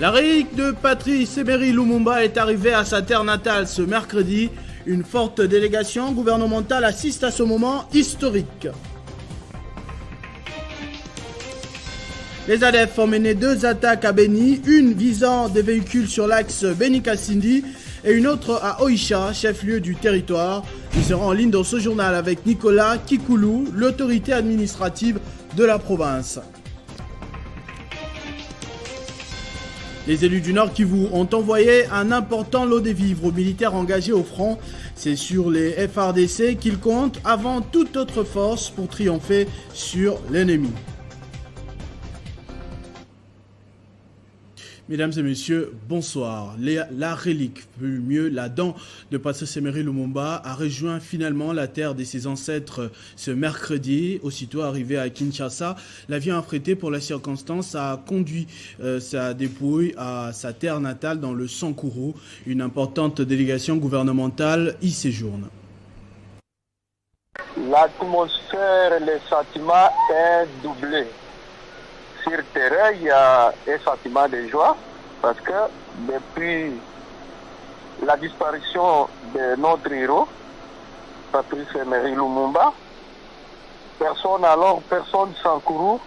La relique de Patrice Emery Lumumba est arrivée à sa terre natale ce mercredi. Une forte délégation gouvernementale assiste à ce moment historique. Les ADF ont mené 2 attaques à Beni, une visant des véhicules sur l'axe Beni-Kassindi et une autre à Oicha, chef-lieu du territoire. Nous serons en ligne dans ce journal avec Nicolas Kikoulou, l'autorité administrative de la province. Les élus du Nord Kivu ont envoyé un important lot de vivres aux militaires engagés au front. C'est sur les FARDC qu'ils comptent avant toute autre force pour triompher sur l'ennemi. Mesdames et messieurs, bonsoir. La relique, plus mieux la dent de Patrice Emery Lumumba a rejoint finalement la terre de ses ancêtres ce mercredi. Aussitôt arrivé à Kinshasa, l'avion affrété pour la circonstance a conduit sa dépouille à sa terre natale dans le Sankuru. Une importante délégation gouvernementale y séjourne. L'atmosphère, les sentiments est doublé. Sur le terrain, il y a un sentiment de joie parce que depuis la disparition de notre héros, Patrice Emery Lumumba, personne Sankuru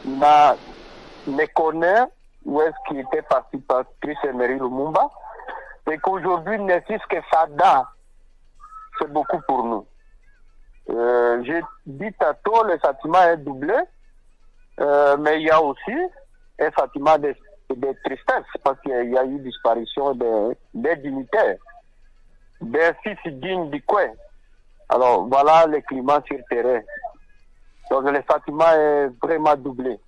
ne connaît où est-ce qu'il était parti Patrice Emery Lumumba et qu'aujourd'hui, ne fût-ce que sa dent, c'est beaucoup pour nous. J'ai dit tantôt, le sentiment est doublé. Mais il y a aussi un sentiment de tristesse parce qu'il y a eu disparition des dignitaires, des fils dignes du coin. Alors voilà le climat sur le terrain. Donc le sentiment est vraiment doublé.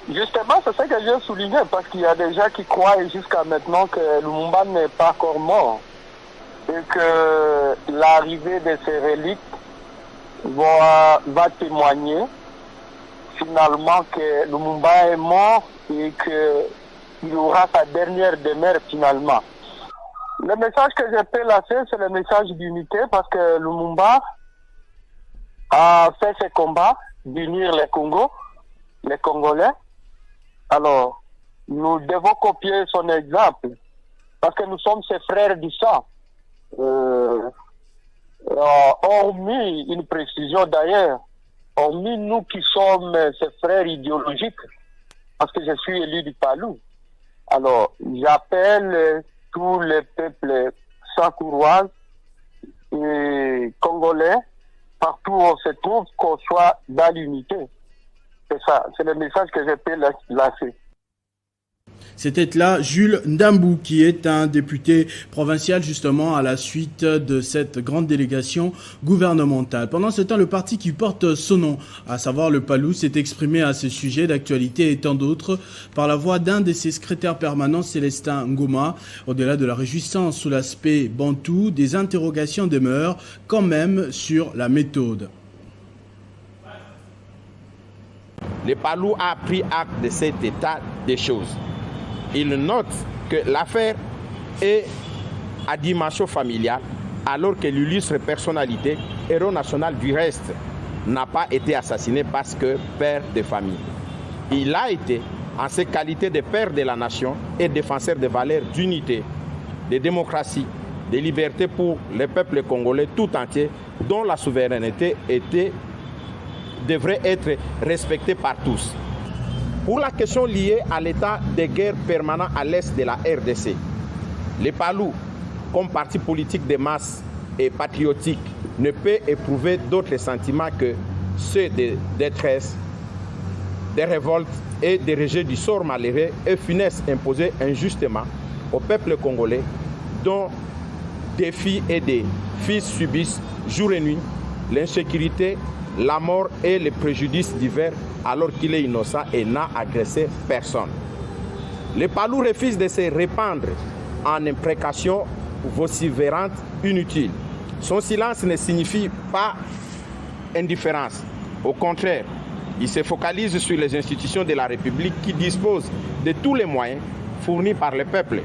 Justement, c'est ça que j'ai souligné parce qu'il y a des gens qui croient jusqu'à maintenant que Lumumba n'est pas encore mort. Et que l'arrivée de ces reliques va témoigner finalement que Lumumba est mort et qu'il aura sa dernière demeure finalement. Le message que je peux lancer, c'est le message d'unité parce que Lumumba a fait ce combat d'unir les Congolais. Alors, nous devons copier son exemple parce que nous sommes ses frères du sang. Hormis une précision d'ailleurs, hormis nous qui sommes ses frères idéologiques, parce que je suis élu du Palou. Alors, j'appelle tous les peuples sankourois et congolais, partout où on se trouve, qu'on soit dans l'unité. C'est ça, c'est le message que je peux lancer. C'était là Jules Ndambou, qui est un député provincial justement à la suite de cette grande délégation gouvernementale. Pendant ce temps, le parti qui porte son nom, à savoir le PALU, s'est exprimé à ce sujet d'actualité et tant d'autres par la voix d'un de ses secrétaires permanents, Célestin Ngoma. Au-delà de la réjouissance sous l'aspect bantou, des interrogations demeurent quand même sur la méthode. Le PALU a pris acte de cet état des choses. Il note que l'affaire est à dimension familiale, alors que l'illustre personnalité, héros national du reste, n'a pas été assassiné parce que père de famille. Il a été, en ses qualités de père de la nation et défenseur des valeurs d'unité, de démocratie, de liberté pour le peuple congolais tout entier, dont la souveraineté devrait être respectée par tous. Pour la question liée à l'état de guerre permanent à l'est de la RDC, le PALU, comme parti politique de masse et patriotique, ne peut éprouver d'autres sentiments que ceux de détresse, de révolte et de rejet du sort malheureux et funeste imposé injustement au peuple congolais, dont des filles et des fils subissent jour et nuit l'insécurité, la mort et les préjudices divers alors qu'il est innocent et n'a agressé personne. Le PALU refuse de se répandre en imprécations vociférantes inutiles. Son silence ne signifie pas indifférence. Au contraire, il se focalise sur les institutions de la République qui disposent de tous les moyens fournis par le peuple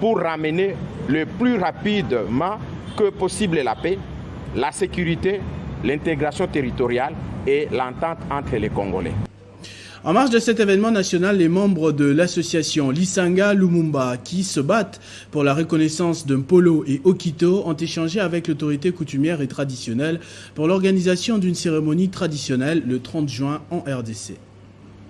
pour ramener le plus rapidement que possible la paix, la sécurité, l'intégration territoriale et l'entente entre les Congolais. En marge de cet événement national, les membres de l'association Lisanga Lumumba, qui se battent pour la reconnaissance de Mpolo et Okito, ont échangé avec l'autorité coutumière et traditionnelle pour l'organisation d'une cérémonie traditionnelle le 30 juin en RDC.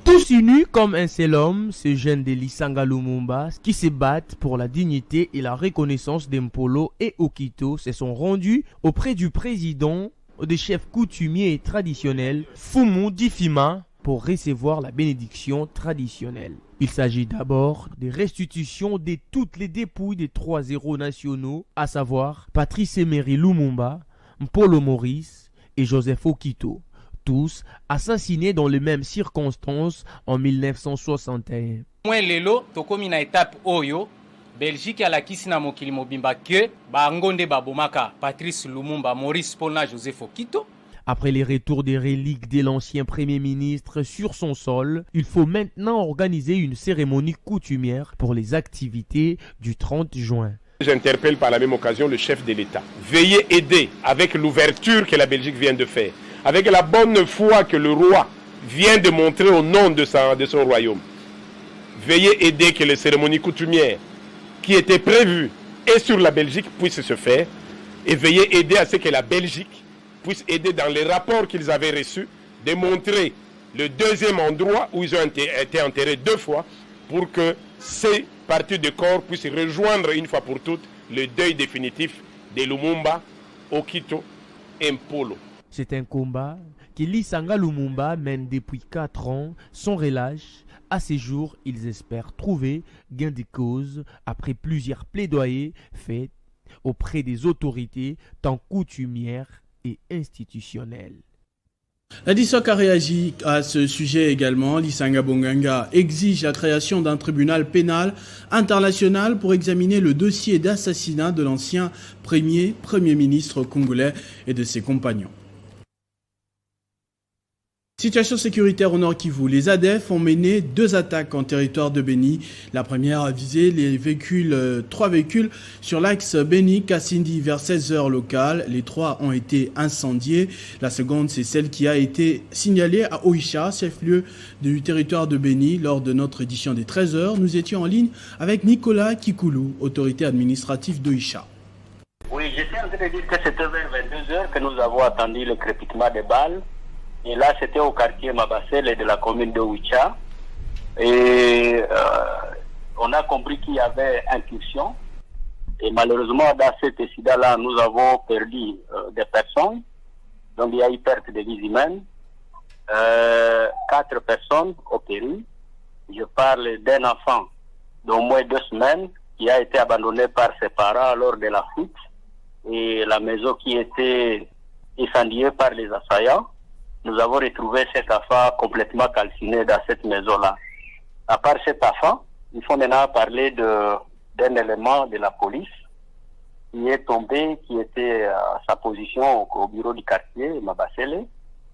Tous unis comme un seul homme, ces jeunes de Lisanga Lumumba qui se battent pour la dignité et la reconnaissance d'Mpolo et Okito se sont rendus auprès du président des chefs coutumiers et traditionnels, Fumu Difima, pour recevoir la bénédiction traditionnelle. Il s'agit d'abord des restitutions de toutes les dépouilles des 3 héros nationaux, à savoir Patrice Emery Lumumba, Mpolo Maurice et Joseph Okito, tous assassinés dans les mêmes circonstances en 1961. Lelo tokomi na étape oyo Belgique alakisi na mokili mobimba ke bangonde babomaka Patrice Lumumba, Maurice Pona, Joseph Okito. Après les retours des reliques de l'ancien Premier ministre sur son sol, il faut maintenant organiser une cérémonie coutumière pour les activités du 30 juin. J'interpelle par la même occasion le chef de l'État. Veuillez aider avec l'ouverture que la Belgique vient de faire, avec la bonne foi que le roi vient de montrer au nom de son royaume. Veuillez aider que les cérémonies coutumières qui étaient prévues et sur la Belgique puissent se faire, et veuillez aider à ce que la Belgique puisse aider dans les rapports qu'ils avaient reçus, de montrer le deuxième endroit où ils ont été enterrés 2 fois pour que ces parties de corps puissent rejoindre une fois pour toutes le deuil définitif de Lumumba, Okito et Mpolo. C'est un combat que Lisanga Lumumba mène depuis 4 ans sans relâche. À ces jours, ils espèrent trouver gain de cause après plusieurs plaidoyers faits auprès des autorités tant coutumières et institutionnelle. La DISOC a réagi à ce sujet également. Lisanga Bonganga exige la création d'un tribunal pénal international pour examiner le dossier d'assassinat de l'ancien premier ministre congolais et de ses compagnons. Situation sécuritaire au Nord Kivu. Les ADF ont mené 2 attaques en territoire de Beni. La première a visé 3 véhicules sur l'axe Beni-Kassindi vers 16h locales. Les 3 ont été incendiés. La seconde, c'est celle qui a été signalée à Oicha, chef-lieu du territoire de Beni. Lors de notre édition des 13h, nous étions en ligne avec Nicolas Kikoulou, autorité administrative d'Oicha. Oui, j'étais en train de dire que c'était vers 22h que nous avons attendu le crépitement des balles. Et là, c'était au quartier Mabasele de la commune de Oicha. Et on a compris qu'il y avait incursion. Et malheureusement, dans cet incident-là, nous avons perdu des personnes. Donc, il y a eu perte de vies humaines. 4 personnes ont péri. Je parle d'un enfant d'au moins 2 semaines qui a été abandonné par ses parents lors de la fuite. Et la maison qui était incendiée par les assaillants. Nous avons retrouvé cet enfant complètement calciné dans cette maison-là. À part cet enfant, il faut maintenant parler d'un élément de la police qui est tombé, qui était à sa position au bureau du quartier, Mabasele.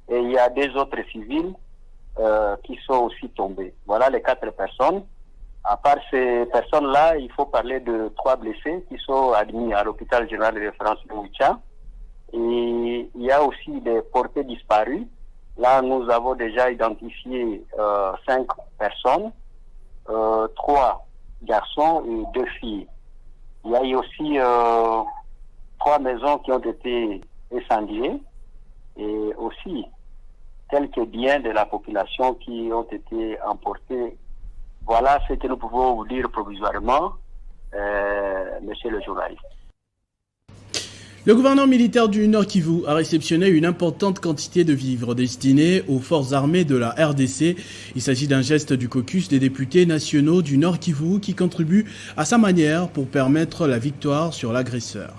Et il y a 2 autres civils qui sont aussi tombés. Voilà les 4 personnes. À part ces personnes-là, il faut parler de 3 blessés qui sont admis à l'hôpital général de référence de Oicha. Et il y a aussi des portés disparus. Là, nous avons déjà identifié 5 personnes, 3 garçons et 2 filles. Il y a eu aussi 3 maisons qui ont été incendiées et aussi quelques biens de la population qui ont été emportés. Voilà ce que nous pouvons vous dire provisoirement, monsieur le journaliste. Le gouvernement militaire du Nord Kivu a réceptionné une importante quantité de vivres destinés aux forces armées de la RDC. Il s'agit d'un geste du caucus des députés nationaux du Nord Kivu qui contribue à sa manière pour permettre la victoire sur l'agresseur.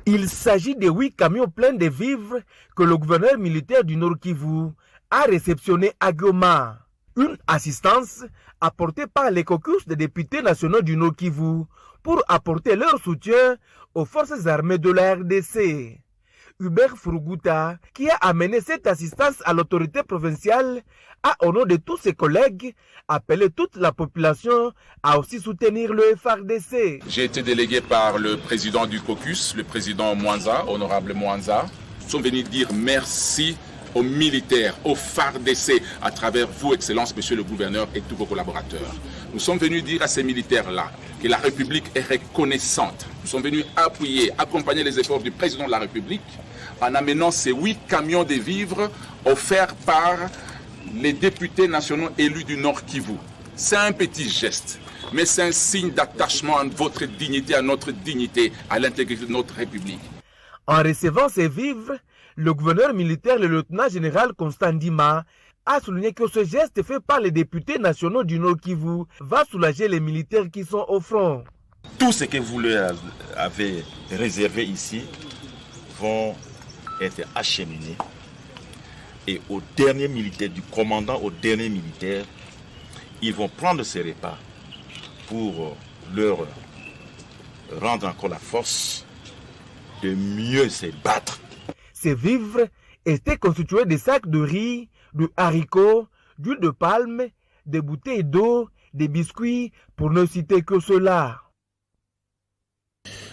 Il s'agit de 8 camions pleins de vivres que le gouverneur militaire du Nord Kivu a réceptionné à Goma. Une assistance apportée par les caucus des députés nationaux du Nord Kivu pour apporter leur soutien aux forces armées de la RDC. Hubert Furuguta, qui a amené cette assistance à l'autorité provinciale, a, au nom de tous ses collègues, appelé toute la population à aussi soutenir le FARDC. J'ai été délégué par le président du caucus, le président Mwanza, honorable Mwanza, Nous sommes venus dire merci aux militaires, aux FARDC, à travers vous, Excellence, Monsieur le Gouverneur et tous vos collaborateurs. Nous sommes venus dire à ces militaires-là que la République est reconnaissante. Nous sommes venus appuyer, accompagner les efforts du Président de la République en amenant ces 8 camions de vivres offerts par les députés nationaux élus du Nord Kivu. C'est un petit geste, mais c'est un signe d'attachement à votre dignité, à notre dignité, à l'intégrité de notre République. En recevant ces vivres, le gouverneur militaire, le lieutenant-général Constant Ndima, a souligné que ce geste fait par les députés nationaux du Nord Kivu va soulager les militaires qui sont au front. Tout ce que vous leur avez réservé ici vont être acheminés. Et au dernier militaire, du commandant au dernier militaire, ils vont prendre ces repas pour leur rendre encore la force de mieux se battre. Ces vivres étaient constitués de sacs de riz, de haricots, d'huile de palme, des bouteilles d'eau, des biscuits, pour ne citer que cela.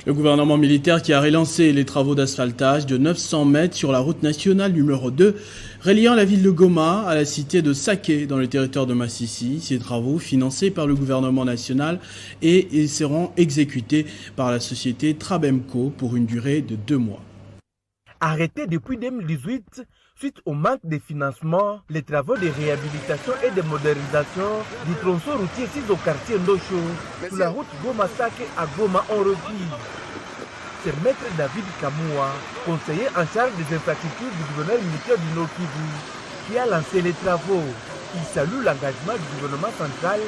Le gouvernement militaire qui a relancé les travaux d'asphaltage de 900 mètres sur la route nationale numéro 2, reliant la ville de Goma à la cité de Saké dans le territoire de Massissi. Ces travaux, financés par le gouvernement national, et ils seront exécutés par la société Trabemco pour une durée de 2 mois. Arrêtés depuis 2018, suite au manque de financement, les travaux de réhabilitation et de modernisation du tronçon routier 6 au quartier Ndosho, sur la route Goma-Saké à Goma, ont repris. C'est Maître David Kamoua, conseiller en charge des infrastructures du gouverneur militaire du Nord Kivu, qui a lancé les travaux. Il salue l'engagement du gouvernement central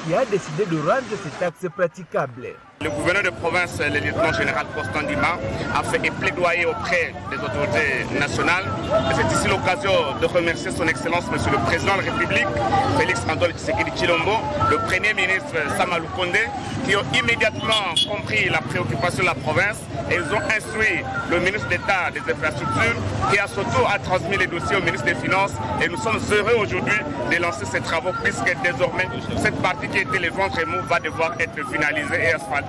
qui a décidé de rendre cet axe praticable. Le gouverneur de province, le lieutenant-général Constant Ndima, a fait un plaidoyer auprès des autorités nationales. C'est ici l'occasion de remercier son Excellence, Monsieur le Président de la République, Félix Antoine Tshisekedi Tshilombo, le Premier ministre Sama Lukonde, qui ont immédiatement compris la préoccupation de la province et ils ont instruit le ministre d'État des Infrastructures, qui a surtout transmis les dossiers au ministre des Finances. Et nous sommes heureux aujourd'hui de lancer ces travaux, puisque désormais, cette partie qui était les ventres mous va devoir être finalisée et asphaltée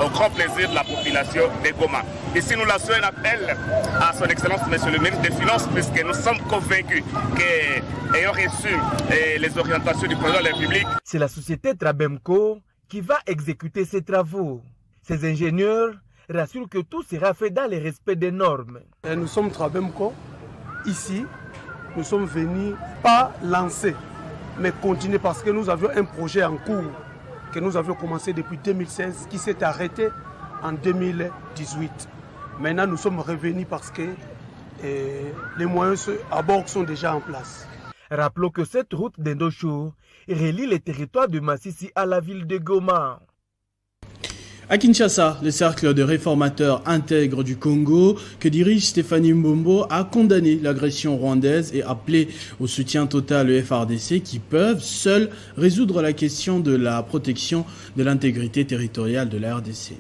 au grand plaisir de la population de Goma. Ici, nous lançons un appel à son Excellence, Monsieur le ministre des Finances, puisque nous sommes convaincus qu'ayant reçu les orientations du Président de la République, c'est la société Trabemco qui va exécuter ces travaux. Ces ingénieurs rassurent que tout sera fait dans le respect des normes. Et nous sommes Trabemco. Ici, nous sommes venus pas lancer, mais continuer parce que nous avions un projet en cours que nous avions commencé depuis 2016, qui s'est arrêté en 2018. Maintenant, nous sommes revenus parce que les moyens à bord sont déjà en place. Rappelons que cette route d'Indosho relie les territoires de Massissi à la ville de Goma. À Kinshasa, le cercle de réformateurs intègres du Congo que dirige Stéphanie Mbombo a condamné l'agression rwandaise et appelé au soutien total au FARDC qui peuvent seuls résoudre la question de la protection de l'intégrité territoriale de la RDC.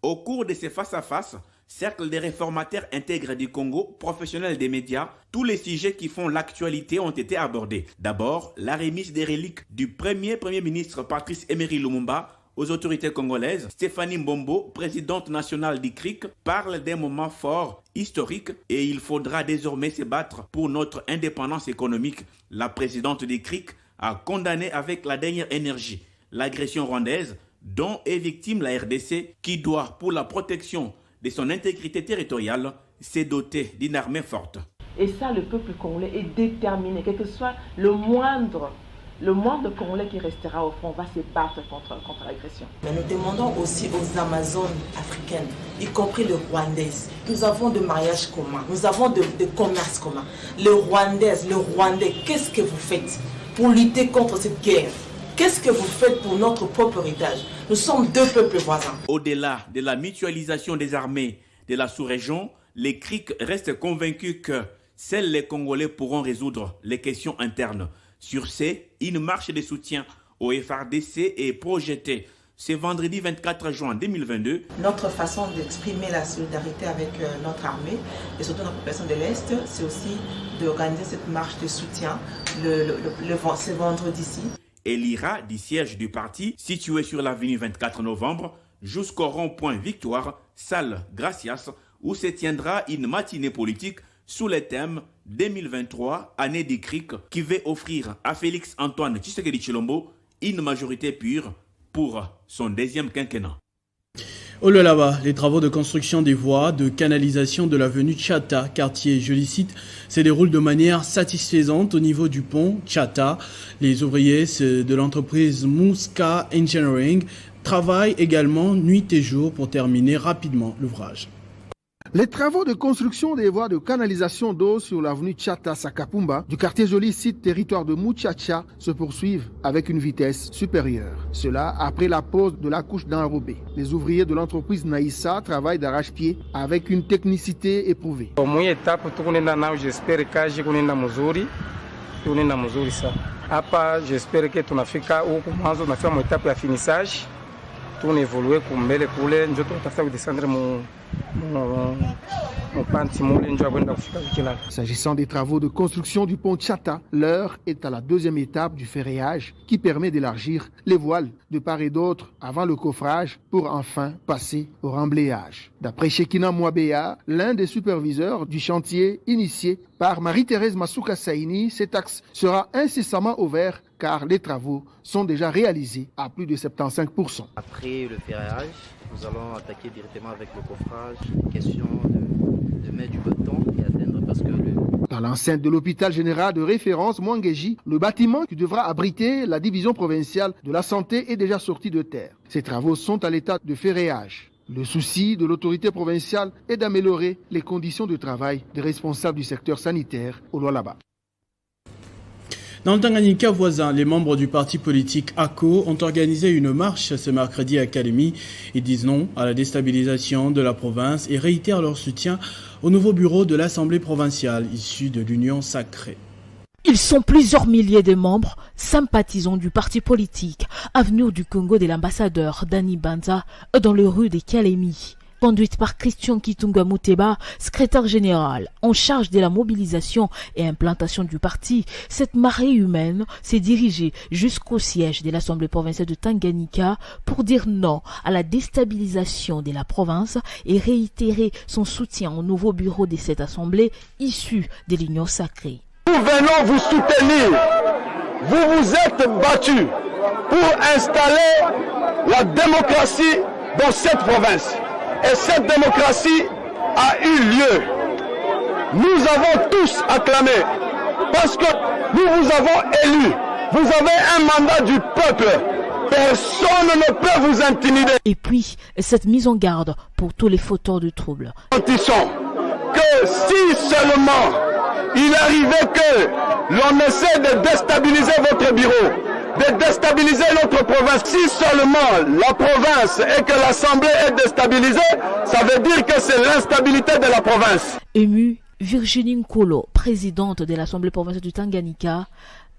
Au cours de ces face-à-face, cercle des réformateurs intègres du Congo, professionnels des médias, tous les sujets qui font l'actualité ont été abordés. D'abord, la remise des reliques du Premier ministre Patrice Emery Lumumba aux autorités congolaises. Stéphanie Mbombo, présidente nationale du CRIC, parle d'un moment fort, historique, et il faudra désormais se battre pour notre indépendance économique. La présidente du CRIC a condamné avec la dernière énergie l'agression rwandaise dont est victime la RDC, qui doit, pour la protection de son intégrité territoriale, se doter d'une armée forte. Et ça, le peuple congolais est déterminé, quel que soit le moindre Congolais qui restera au front va se battre contre l'agression. Mais nous demandons aussi aux Amazones africaines, y compris les Rwandaises. Nous avons de mariages communs, nous avons de commerces communs. Les Rwandaises, les Rwandais, qu'est-ce que vous faites pour lutter contre cette guerre? Qu'est-ce que vous faites pour notre propre héritage? Nous sommes deux peuples voisins. Au-delà de la mutualisation des armées de la sous-région, les CRIC restent convaincus que seuls les Congolais pourront résoudre les questions internes. Sur ce, une marche de soutien au FARDC est projetée ce vendredi 24 juin 2022. Notre façon d'exprimer la solidarité avec notre armée et surtout notre population de l'Est, c'est aussi d'organiser cette marche de soutien ce vendredi-ci. Elle ira du siège du parti situé sur l'avenue 24 novembre jusqu'au rond-point Victoire, salle Gracias, où se tiendra une matinée politique sous le thème 2023, année des CRIC, qui veut offrir à Félix Antoine Tshisekedi Tshilombo une majorité pure pour son deuxième quinquennat. Au Lualaba, les travaux de construction des voies de canalisation de l'avenue Tchata, quartier, je les cite, se déroulent de manière satisfaisante au niveau du pont Tchata. Les ouvriers de l'entreprise Mouska Engineering travaillent également nuit et jour pour terminer rapidement l'ouvrage. Les travaux de construction des voies de canalisation d'eau sur l'avenue Tchata-Sakapumba du quartier Joli site territoire de Muchacha se poursuivent avec une vitesse supérieure. Cela après la pose de la couche d'enrobé. Les ouvriers de l'entreprise Naïssa travaillent d'arrache-pied avec une technicité éprouvée. J'espère que tunafika huku mwanzo tunafika mu etape ya finissage tunevolue kumbele kule njo tutafika kudescendre mu S'agissant des travaux de construction du pont Tchata, l'heure est à la deuxième étape du ferréage qui permet d'élargir les voiles de part et d'autre avant le coffrage pour enfin passer au remblayage. D'après Shekina Mouabea, l'un des superviseurs du chantier initié par Marie-Thérèse Masuka Saini, cet axe sera incessamment ouvert car les travaux sont déjà réalisés à plus de 75%. Après le ferrage, nous allons attaquer directement avec le coffrage. Question de mettre du béton et atteindre parce que Dans l'enceinte de l'hôpital général de référence Mwangeji, le bâtiment qui devra abriter la division provinciale de la santé est déjà sorti de terre. Ces travaux sont à l'état de ferréage. Le souci de l'autorité provinciale est d'améliorer les conditions de travail des responsables du secteur sanitaire au Lualaba. Dans le Tanganyika voisin, les membres du parti politique ACO ont organisé une marche ce mercredi à Kalemi. Ils disent non à la déstabilisation de la province et réitèrent leur soutien au nouveau bureau de l'Assemblée provinciale issu de l'Union sacrée. Ils sont plusieurs milliers de membres sympathisants du parti politique Avenir du Congo de l'ambassadeur Dani Banza dans les rues de Kalemi. Conduite par Christian Kitunga Muteba, secrétaire général en charge de la mobilisation et implantation du parti, cette marée humaine s'est dirigée jusqu'au siège de l'Assemblée provinciale de Tanganyika pour dire non à la déstabilisation de la province et réitérer son soutien au nouveau bureau de cette assemblée issue de l'Union sacrée. Nous venons vous soutenir. Vous vous êtes battus pour installer la démocratie dans cette province. Et cette démocratie a eu lieu. Nous avons tous acclamé parce que nous vous avons élus. Vous avez un mandat du peuple. Personne ne peut vous intimider. Et puis, cette mise en garde pour tous les fauteurs de troubles. Que si seulement il arrivait que l'on essaie de déstabiliser votre bureau, de déstabiliser notre province. Si seulement la province et que l'Assemblée est déstabilisée, ça veut dire que c'est l'instabilité de la province. Émue, Virginie Nkolo, présidente de l'Assemblée provinciale du Tanganyika,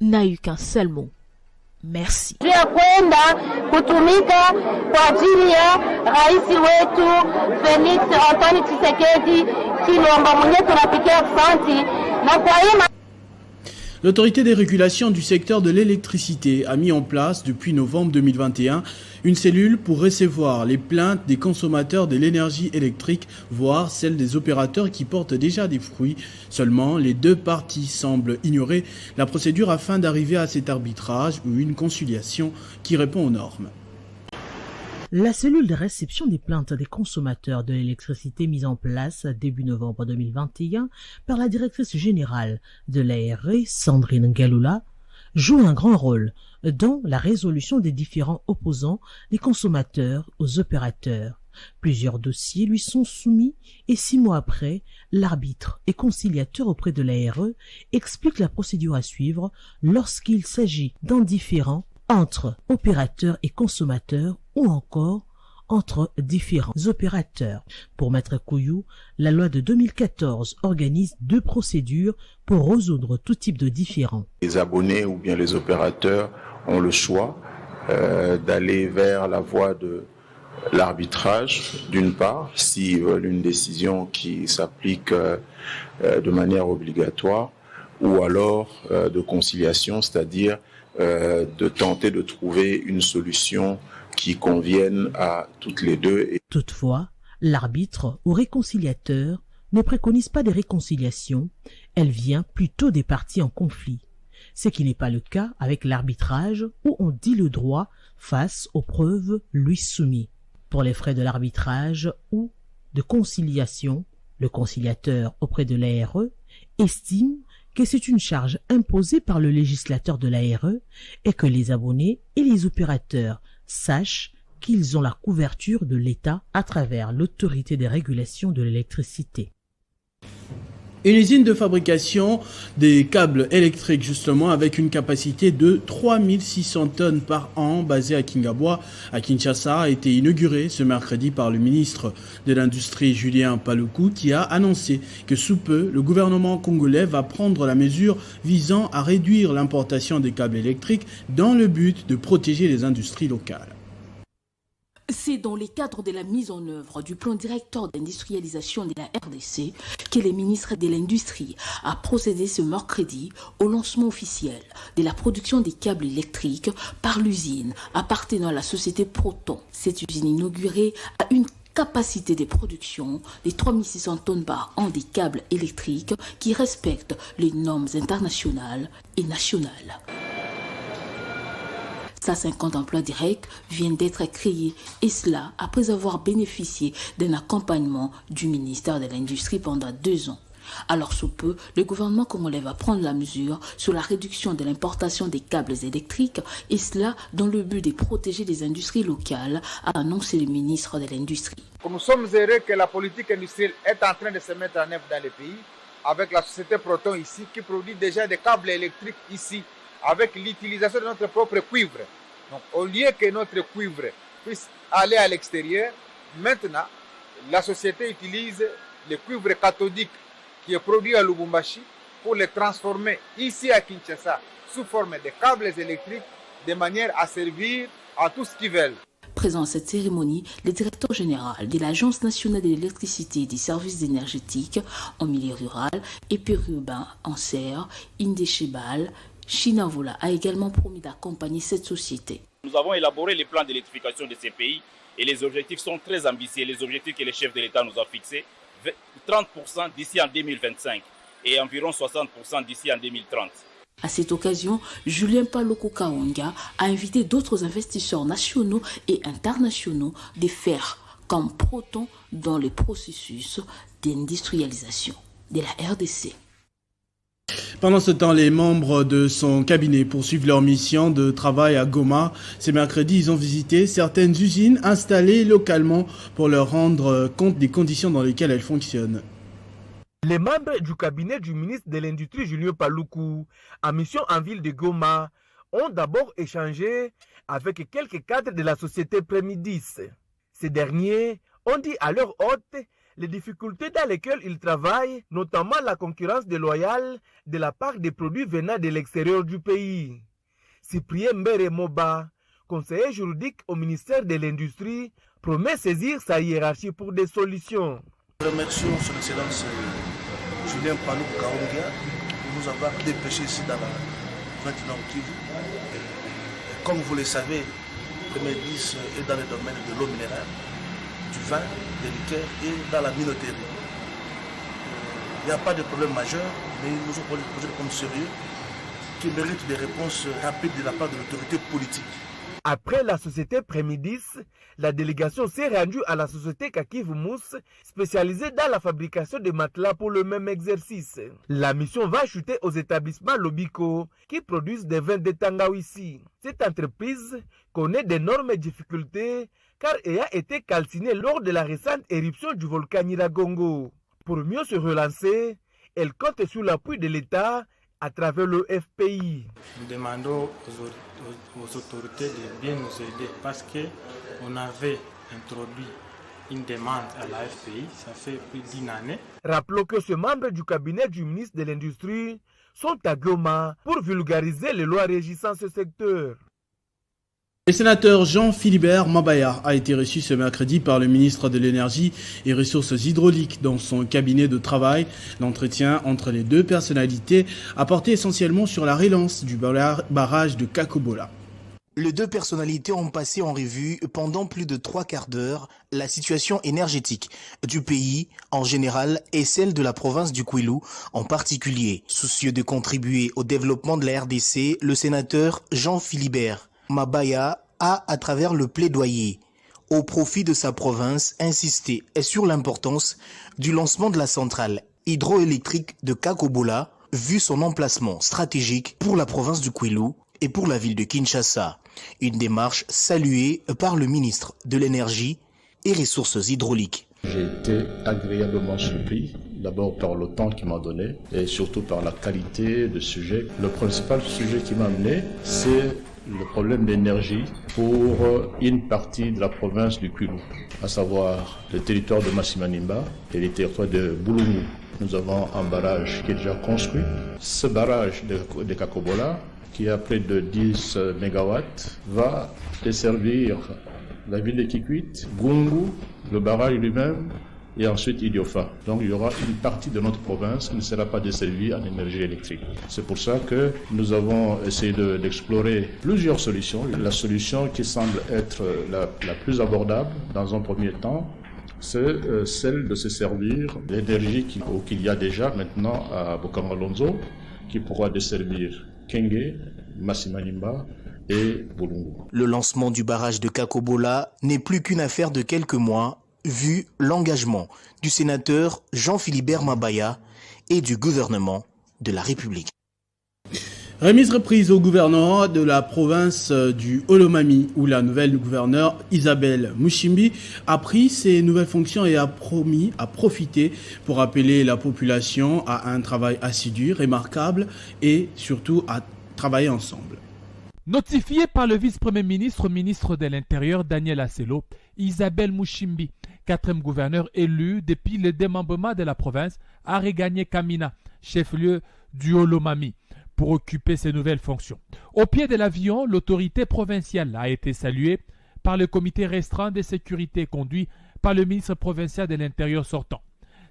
n'a eu qu'un seul mot. Merci. L'autorité des régulations du secteur de l'électricité a mis en place depuis novembre 2021 une cellule pour recevoir les plaintes des consommateurs de l'énergie électrique, voire celles des opérateurs qui portent déjà des fruits. Seulement, les deux parties semblent ignorer la procédure afin d'arriver à cet arbitrage ou une conciliation qui répond aux normes. La cellule de réception des plaintes des consommateurs de l'électricité mise en place début novembre 2021 par la directrice générale de l'ARE, Sandrine Ngalula, joue un grand rôle dans la résolution des différents opposants des consommateurs aux opérateurs. Plusieurs dossiers lui sont soumis et 6 mois après, l'arbitre et conciliateur auprès de l'ARE explique la procédure à suivre lorsqu'il s'agit d'un différend entre opérateurs et consommateurs ou encore entre différents opérateurs. Pour Maître Kouyou, la loi de 2014 organise 2 procédures pour résoudre tout type de différend. Les abonnés ou bien les opérateurs ont le choix d'aller vers la voie de l'arbitrage, d'une part, s'ils veulent une décision qui s'applique de manière obligatoire, ou alors de conciliation, c'est-à-dire de tenter de trouver une solution qui convienne à toutes les deux. Toutefois, L'arbitre ou réconciliateur ne préconise pas des réconciliations, elle vient plutôt des parties en conflit, ce qui n'est pas le cas avec l'arbitrage où on dit le droit face aux preuves lui soumises. Pour les frais de l'arbitrage ou de conciliation, le conciliateur auprès de l'ARE estime que c'est une charge imposée par le législateur de l'ARE et que les abonnés et les opérateurs sachent qu'ils ont la couverture de l'État à travers l'autorité des régulations de l'électricité. Une usine de fabrication des câbles électriques, justement, avec une capacité de 3600 tonnes par an, basée à Kingabwa, à Kinshasa, a été inaugurée ce mercredi par le ministre de l'Industrie, Julien Paluku, qui a annoncé que sous peu, le gouvernement congolais va prendre la mesure visant à réduire l'importation des câbles électriques dans le but de protéger les industries locales. C'est dans le cadre de la mise en œuvre du plan directeur d'industrialisation de la RDC que le ministre de l'Industrie a procédé ce mercredi au lancement officiel de la production des câbles électriques par l'usine appartenant à la société Proton. Cette usine inaugurée a une capacité de production de 3600 tonnes par an des câbles électriques qui respectent les normes internationales et nationales. 150 emplois directs viennent d'être créés, et cela après avoir bénéficié d'un accompagnement du ministère de l'Industrie pendant 2 ans. Alors sous peu, le gouvernement congolais va prendre la mesure sur la réduction de l'importation des câbles électriques, et cela dans le but de protéger les industries locales, a annoncé le ministre de l'Industrie. Nous sommes heureux que la politique industrielle est en train de se mettre en œuvre dans le pays, avec la société Proton ici, qui produit déjà des câbles électriques ici, avec l'utilisation de notre propre cuivre. Donc, au lieu que notre cuivre puisse aller à l'extérieur, maintenant, la société utilise le cuivre cathodique qui est produit à Lubumbashi pour le transformer ici à Kinshasa sous forme de câbles électriques de manière à servir à tous qui veulent. Présent à cette cérémonie, le directeur général de l'Agence nationale de l'électricité et des services énergétiques en milieu rural et périurbain en serre, Indeshebal Shinavola, a également promis d'accompagner cette société. Nous avons élaboré les plans d'électrification de ces pays et les objectifs sont très ambitieux. Les objectifs que le chef de l'État nous a fixés, 30% d'ici en 2025 et environ 60% d'ici en 2030. À cette occasion, Julien Paluku Kaonga a invité d'autres investisseurs nationaux et internationaux de faire comme Proton dans le processus d'industrialisation de la RDC. Pendant ce temps, les membres de son cabinet poursuivent leur mission de travail à Goma. Ce mercredi, ils ont visité certaines usines installées localement pour leur rendre compte des conditions dans lesquelles elles fonctionnent. Les membres du cabinet du ministre de l'Industrie, Julien Paluku, en mission en ville de Goma, ont d'abord échangé avec quelques cadres de la société Premidis. Ces derniers ont dit à leur hôte les difficultés dans lesquelles ils travaillent, notamment la concurrence déloyale de la part des produits venant de l'extérieur du pays. Cyprien Mbere Moba, conseiller juridique au ministère de l'Industrie, promet saisir sa hiérarchie pour des solutions. Remercions son Excellence Julien Paluku Kaonga pour nous avoir dépêché ici dans la Nord Kivu. Comme vous le savez, Premidis est dans le domaine de l'eau minérale, du vin, des liqueurs et dans la minoterie. Il n'y a pas de problème majeur, mais nous avons posé des problèmes sérieux qui méritent des réponses rapides de la part de l'autorité politique. Après la société Premidis, la délégation s'est rendue à la société Kakivumous, spécialisée dans la fabrication de matelas pour le même exercice. La mission va chuter aux établissements Lobiko qui produisent des vins de Tangawizi. Cette entreprise connaît d'énormes difficultés car elle a été calcinée lors de la récente éruption du volcan Nyiragongo. Pour mieux se relancer, elle compte sur l'appui de l'État à travers le FPI. Nous demandons aux autorités de bien nous aider parce qu'on avait introduit une demande à la FPI, ça fait plus d'1 année. Rappelons que ces membres du cabinet du ministre de l'Industrie sont à Goma pour vulgariser les lois régissant ce secteur. Le sénateur Jean-Philibert Mabaya a été reçu ce mercredi par le ministre de l'Énergie et Ressources hydrauliques dans son cabinet de travail. L'entretien entre les deux personnalités a porté essentiellement sur la relance du barrage de Kakobola. Les deux personnalités ont passé en revue pendant plus de 3 quarts d'heure la situation énergétique du pays en général et celle de la province du Kwilu en particulier. Soucieux de contribuer au développement de la RDC, le sénateur Jean-Philibert Mabaya a, à travers le plaidoyer au profit de sa province, insisté sur l'importance du lancement de la centrale hydroélectrique de Kakobola, vu son emplacement stratégique pour la province du Kwilu et pour la ville de Kinshasa. Une démarche saluée par le ministre de l'Énergie et Ressources hydrauliques. J'ai été agréablement surpris, d'abord par le temps qu'il m'a donné et surtout par la qualité de sujet. Le principal sujet qui m'a amené, c'est le problème d'énergie pour une partie de la province du Kwilu, à savoir le territoire de Massimanimba et le territoire de Boulungu. Nous avons un barrage qui est déjà construit. Ce barrage de Kakobola, qui a près de 10 MW, va desservir la ville de Kikwit, Gungu, le barrage lui-même, et ensuite Idiofa. Donc il y aura une partie de notre province qui ne sera pas desservie en énergie électrique. C'est pour ça que nous avons essayé d'explorer plusieurs solutions. La solution qui semble être la plus abordable dans un premier temps, c'est celle de se servir de l'énergie qu'il y a déjà maintenant à Bokamalonzo, qui pourra desservir Kenge, Massimanimba et Boulungu. Le lancement du barrage de Kakobola n'est plus qu'une affaire de quelques mois, vu l'engagement du sénateur Jean-Philibert Mabaya et du gouvernement de la République. Remise reprise au gouverneur de la province du Olomami, où la nouvelle gouverneure Isabelle Mushimbi a pris ses nouvelles fonctions et a promis à profiter pour appeler la population à un travail assidu, remarquable et surtout à travailler ensemble. Notifiée par le vice-premier ministre, ministre de l'Intérieur Daniel Asselo, Isabelle Mushimbi, 4e gouverneur élu depuis le démembrement de la province, a regagné Kamina, chef-lieu du Olomami, pour occuper ses nouvelles fonctions. Au pied de l'avion, l'autorité provinciale a été saluée par le comité restreint de sécurité conduit par le ministre provincial de l'Intérieur sortant.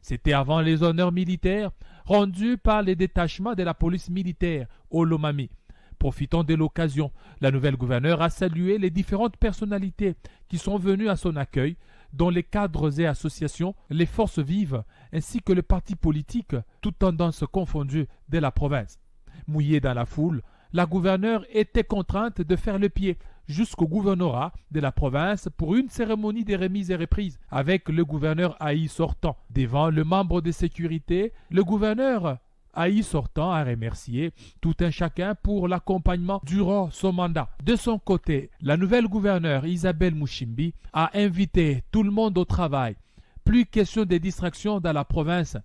C'était avant les honneurs militaires rendus par les détachements de la police militaire Olomami. Profitant de l'occasion, la nouvelle gouverneure a salué les différentes personnalités qui sont venues à son accueil, dont les cadres et associations, les forces vives, ainsi que le parti politique, toutes tendances confondues de la province. Mouillée dans la foule, la gouverneure était contrainte de faire le pied jusqu'au gouvernorat de la province pour une cérémonie de remise et reprise avec le gouverneur Haï sortant. Devant le membre de sécurité, le gouverneur Haï sortant a remercié tout un chacun pour l'accompagnement durant son mandat. De son côté, la nouvelle gouverneure Isabelle Mushimbi a invité tout le monde au travail. Plus question de distractions dans la province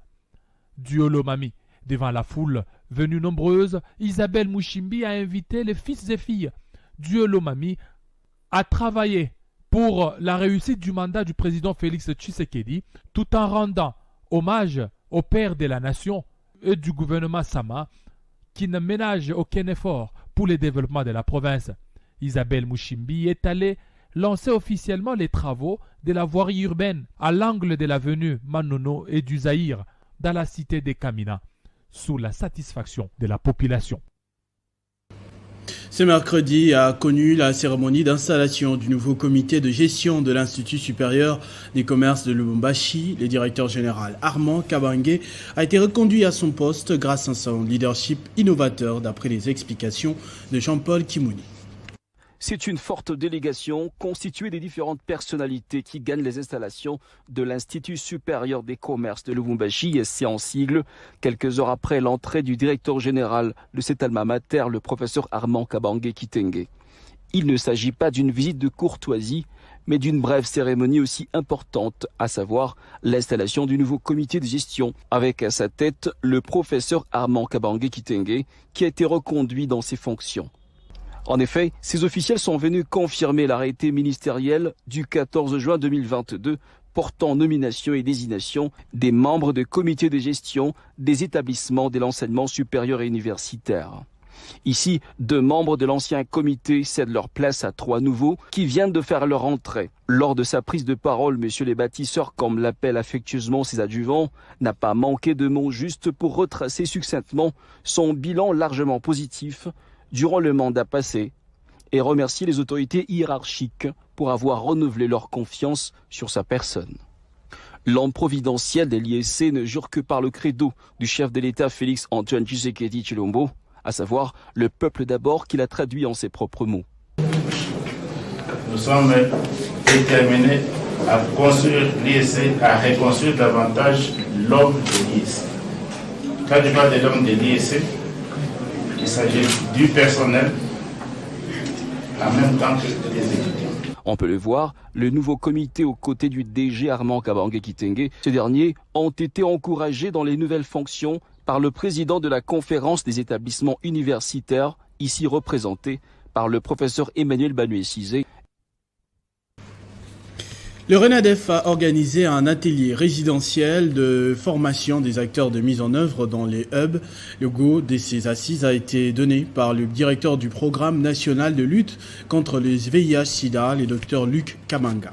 du Olomami. Devant la foule venue nombreuse, Isabelle Mushimbi a invité les fils et filles du Olomami à travailler pour la réussite du mandat du président Félix Tshisekedi, tout en rendant hommage au père de la nation et du gouvernement Sama, qui ne ménage aucun effort pour le développement de la province. Isabelle Mushimbi est allée lancer officiellement les travaux de la voirie urbaine à l'angle de l'avenue Manono et du Zaïre, dans la cité de Kamina, sous la satisfaction de la population. Ce mercredi a connu la cérémonie d'installation du nouveau comité de gestion de l'Institut supérieur des commerces de Lubumbashi. Le directeur général Armand Kabange a été reconduit à son poste grâce à son leadership innovateur, d'après les explications de Jean-Paul Kimouni. C'est une forte délégation constituée des différentes personnalités qui gagnent les installations de l'Institut supérieur des commerces de Lubumbashi, SC en sigle, quelques heures après l'entrée du directeur général de cet alma mater, le professeur Armand Kabange Kitenge. Il ne s'agit pas d'une visite de courtoisie, mais d'une brève cérémonie aussi importante, à savoir l'installation du nouveau comité de gestion, avec à sa tête le professeur Armand Kabange Kitenge, qui a été reconduit dans ses fonctions. En effet, ces officiels sont venus confirmer l'arrêté ministériel du 14 juin 2022 portant nomination et désignation des membres de comités de gestion des établissements de l'enseignement supérieur et universitaire. Ici, 2 membres de l'ancien comité cèdent leur place à 3 nouveaux qui viennent de faire leur entrée. Lors de sa prise de parole, monsieur les bâtisseurs, comme l'appellent affectueusement ses adjuvants, n'a pas manqué de mots justes pour retracer succinctement son bilan largement positif durant le mandat passé et remercié les autorités hiérarchiques pour avoir renouvelé leur confiance sur sa personne. L'homme providentiel de l'IEC ne jure que par le credo du chef de l'État Félix Antoine Tshisekedi Tshilombo, à savoir le peuple d'abord, qu'il a traduit en ses propres mots. Nous sommes déterminés à construire l'IEC, à reconstruire davantage l'homme de l'IEC. Quand je parle de l'homme de l'IEC, il s'agit du personnel en même temps que des étudiants. On peut le voir, le nouveau comité aux côtés du DG Armand Kabange Kitenge, ces derniers ont été encouragés dans les nouvelles fonctions par le président de la conférence des établissements universitaires, ici représenté par le professeur Emmanuel Banué-Cizé. Le RENADEF a organisé un atelier résidentiel de formation des acteurs de mise en œuvre dans les hubs. Le go de ces assises a été donné par le directeur du programme national de lutte contre les VIH-Sida, le docteur Luc Kamanga.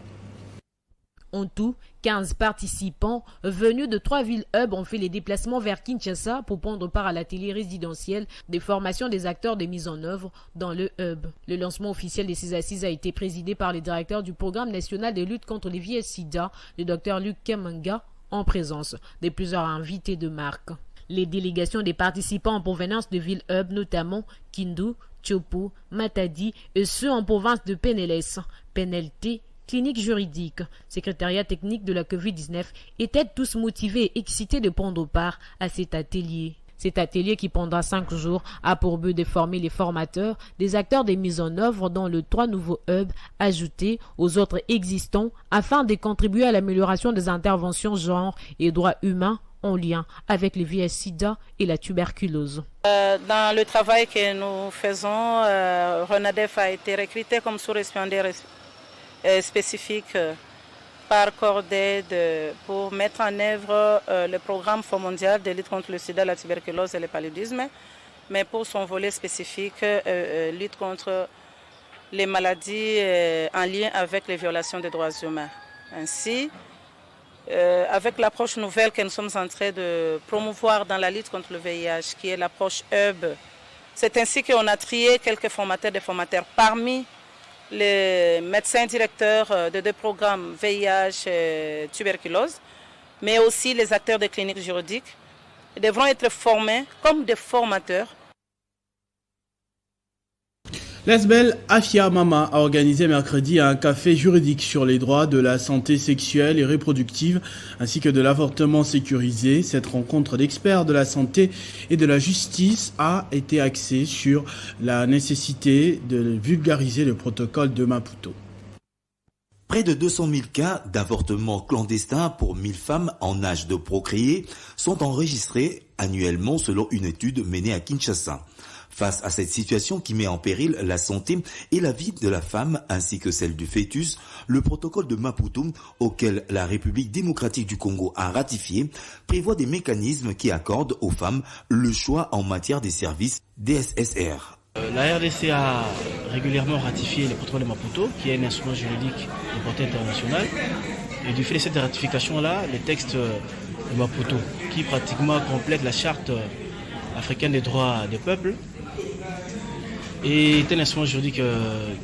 En tout, 15 participants venus de 3 villes hubs ont fait les déplacements vers Kinshasa pour prendre part à l'atelier résidentiel des formations des acteurs de mise en œuvre dans le hub. Le lancement officiel de ces assises a été présidé par le directeur du programme national de lutte contre les VIH-Sida, le Dr Luc Kamanga, en présence de plusieurs invités de marque. Les délégations des participants en provenance de villes hubs, notamment Kindu, Tchopo, Matadi et ceux en province de Penelès, Penelté, clinique juridique, secrétariat technique de la COVID-19 étaient tous motivés et excités de prendre part à cet atelier. Cet atelier qui pendant 5 jours a pour but de former les formateurs des acteurs de mise en œuvre dans les 3 nouveaux hubs ajoutés aux autres existants afin de contribuer à l'amélioration des interventions genre et droits humains en lien avec les VIH-Sida et la tuberculose. Dans le travail que nous faisons, RENADEF a été recruté comme sous-récipiendaire spécifique par corps d'aide pour mettre en œuvre le programme Fonds mondial de lutte contre le sida, la tuberculose et le paludisme, mais pour son volet spécifique, lutte contre les maladies en lien avec les violations des droits humains. Ainsi, avec l'approche nouvelle que nous sommes en train de promouvoir dans la lutte contre le VIH, qui est l'approche hub, c'est ainsi qu'on a trié quelques formateurs des formateurs parmi les médecins directeurs de 2 programmes VIH et tuberculose, mais aussi les acteurs des cliniques juridiques devront être formés comme des formateurs. L'ASBEL Afia Mama a organisé mercredi un café juridique sur les droits de la santé sexuelle et reproductive ainsi que de l'avortement sécurisé. Cette rencontre d'experts de la santé et de la justice a été axée sur la nécessité de vulgariser le protocole de Maputo. Près de 200 000 cas d'avortement clandestin pour 1000 femmes en âge de procréer sont enregistrés annuellement selon une étude menée à Kinshasa. Face à cette situation qui met en péril la santé et la vie de la femme ainsi que celle du fœtus, le protocole de Maputo, auquel la République démocratique du Congo a ratifié, prévoit des mécanismes qui accordent aux femmes le choix en matière des services DSSR. La RDC a régulièrement ratifié le protocole de Maputo, qui est un instrument juridique de portée internationale. Et du fait de cette ratification-là, le texte de Maputo, qui pratiquement complète la charte africaine des droits des peuples, est un instrument juridique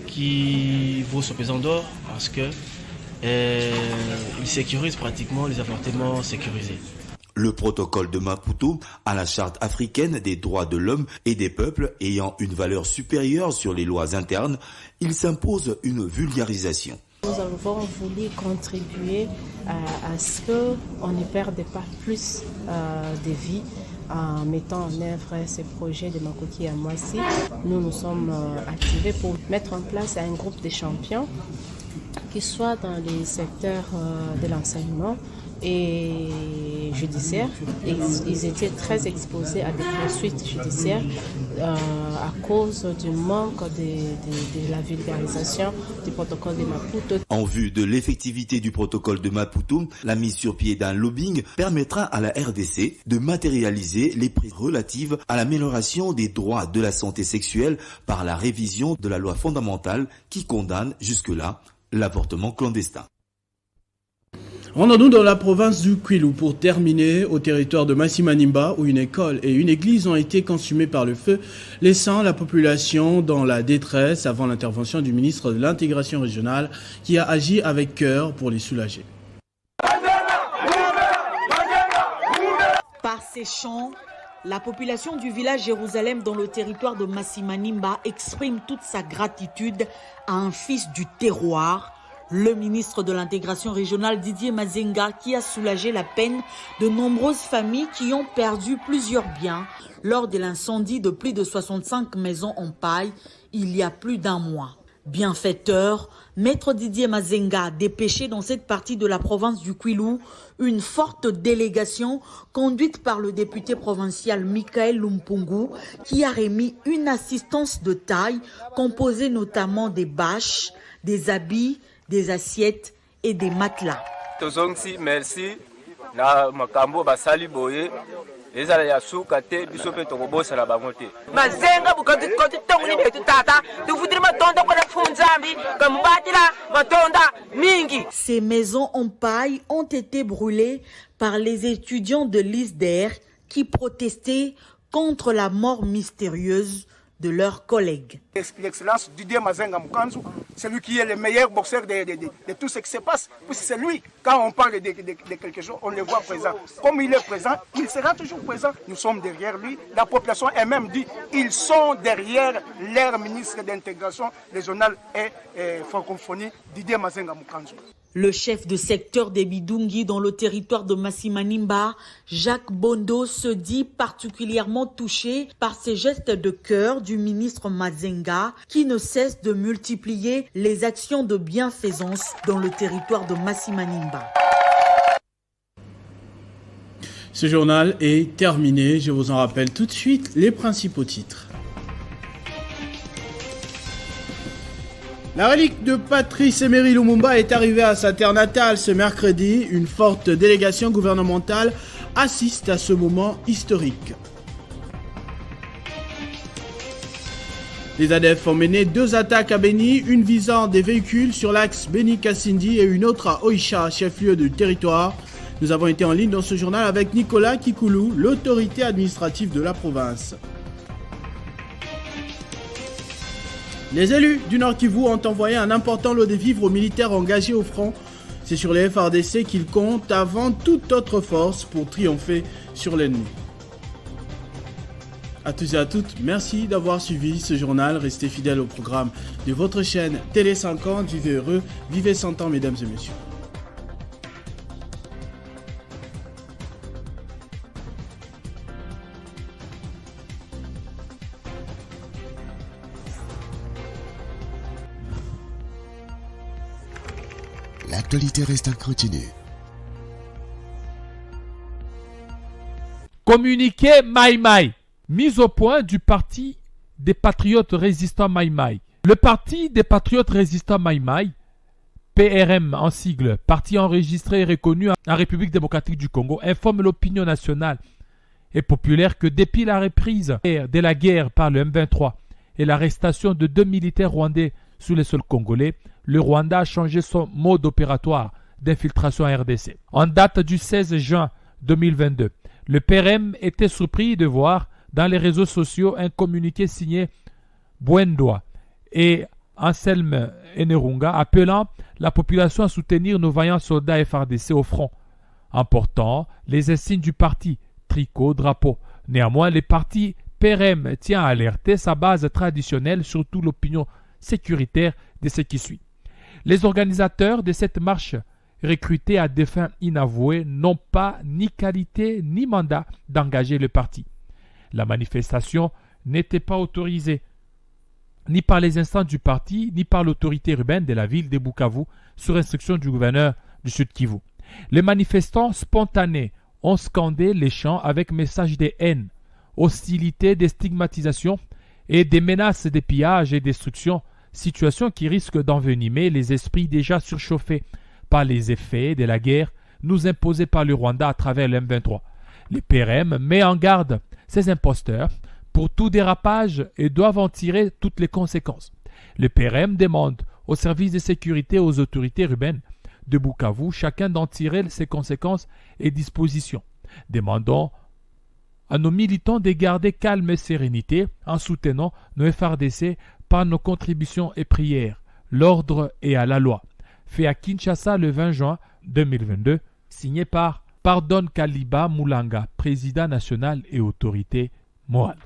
qui vaut son pesant d'or parce que il sécurise pratiquement les avortements sécurisés. Le protocole de Maputo à la charte africaine des droits de l'homme et des peuples ayant une valeur supérieure sur les lois internes, il s'impose une vulgarisation. Nous avons voulu contribuer à ce qu'on ne perde pas plus de vies en mettant en œuvre ces projets de Makoki à Moissi. Nous nous sommes activés pour mettre en place un groupe de champions qui soit dans les secteurs de l'enseignement et judiciaire. Et ils étaient très exposés à des poursuites judiciaires à cause du manque de la vulgarisation du protocole de Maputo. En vue de l'effectivité du protocole de Maputo, la mise sur pied d'un lobbying permettra à la RDC de matérialiser les prises relatives à l'amélioration des droits de la santé sexuelle par la révision de la loi fondamentale qui condamne jusque-là l'avortement clandestin. Rendons-nous dans la province du Kwilu pour terminer au territoire de Masimanimba où une école et une église ont été consumées par le feu, laissant la population dans la détresse avant l'intervention du ministre de l'intégration régionale qui a agi avec cœur pour les soulager. Par ces chants, la population du village Jérusalem dans le territoire de Masimanimba exprime toute sa gratitude à un fils du terroir, le ministre de l'intégration régionale Didier Mazenga, qui a soulagé la peine de nombreuses familles qui ont perdu plusieurs biens lors de l'incendie de plus de 65 maisons en paille il y a plus d'un mois. Bienfaiteur, Maître Didier Mazenga a dépêché dans cette partie de la province du Kwilu une forte délégation conduite par le député provincial Michael Lumpungu qui a remis une assistance de taille composée notamment des bâches, des habits, des assiettes et des matelas. Merci. Na makambo basali boye ezala ya suka te biso pe tokobosa la bangote Mazenga bukati koti tonguni betu tata tufutiri matonda kwa funzambi kambatira matonda mingi. Ces maisons en paille ont été brûlées par les étudiants de l'ISDER qui protestaient contre la mort mystérieuse de leurs collègues. L'excellence Didier Mazenga Mukanzu, c'est lui qui est le meilleur boxeur de tout ce qui se passe. C'est lui, quand on parle de quelque chose, on le voit présent. Comme il est présent, il sera toujours présent. Nous sommes derrière lui. La population elle-même dit ils sont derrière leur ministre d'intégration régionale et francophonie, Didier Mazenga Mukanzu. Le chef de secteur des Bidungi dans le territoire de Masimanimba, Jacques Bondo, se dit particulièrement touché par ces gestes de cœur du ministre Mazenga qui ne cesse de multiplier les actions de bienfaisance dans le territoire de Masimanimba. Ce journal est terminé. Je vous en rappelle tout de suite les principaux titres. La relique de Patrice Emery Lumumba est arrivée à sa terre natale ce mercredi. Une forte délégation gouvernementale assiste à ce moment historique. Les ADF ont mené 2 attaques à Beni, une visant des véhicules sur l'axe Beni-Kassindi et une autre à Oicha, chef-lieu du territoire. Nous avons été en ligne dans ce journal avec Nicolas Kikoulou, l'autorité administrative de la province. Les élus du Nord Kivu ont envoyé un important lot de vivres aux militaires engagés au front. C'est sur les FARDC qu'ils comptent avant toute autre force pour triompher sur l'ennemi. À tous et à toutes, merci d'avoir suivi ce journal. Restez fidèles au programme de votre chaîne Télé 50. Vivez heureux, vivez 100 ans, mesdames et messieurs. L'actualité reste incrotinée. Communiqué Mai Mai. Mise au point du Parti des Patriotes Résistants Mai Mai. Le Parti des Patriotes Résistants Mai Mai, PRM en sigle, parti enregistré et reconnu en République démocratique du Congo, informe l'opinion nationale et populaire que depuis la reprise de la guerre par le M23 et l'arrestation de 2 militaires rwandais sous les sols congolais, le Rwanda a changé son mode opératoire d'infiltration en RDC. En date du 16 juin 2022, le PRM était surpris de voir dans les réseaux sociaux un communiqué signé Bwendoa et Anselme Enerunga appelant la population à soutenir nos vaillants soldats FARDC au front, en portant les insignes du parti, tricot, drapeau. Néanmoins, le parti PRM tient à alerter sa base traditionnelle, surtout l'opinion sécuritaire de ce qui suit. Les organisateurs de cette marche, recrutés à des fins inavouées, n'ont pas ni qualité ni mandat d'engager le parti. La manifestation n'était pas autorisée ni par les instances du parti, ni par l'autorité urbaine de la ville de Bukavu, sur instruction du gouverneur du Sud Kivu. Les manifestants spontanés ont scandé les chants avec messages de haine, hostilité, de stigmatisation et des menaces de pillage et destruction, situation qui risque d'envenimer les esprits déjà surchauffés par les effets de la guerre nous imposée par le Rwanda à travers le M23. Le PRM met en garde ces imposteurs pour tout dérapage et doivent en tirer toutes les conséquences. Le PRM demande aux services de sécurité et aux autorités urbaines de Bukavu, chacun d'en tirer ses conséquences et dispositions. Demandons à nos militants de garder calme et sérénité en soutenant nos FRDC par nos contributions et prières, l'ordre et à la loi. Fait à Kinshasa le 20 juin 2022, signé par Pardon Kaliba Moulanga, président national et autorité morale.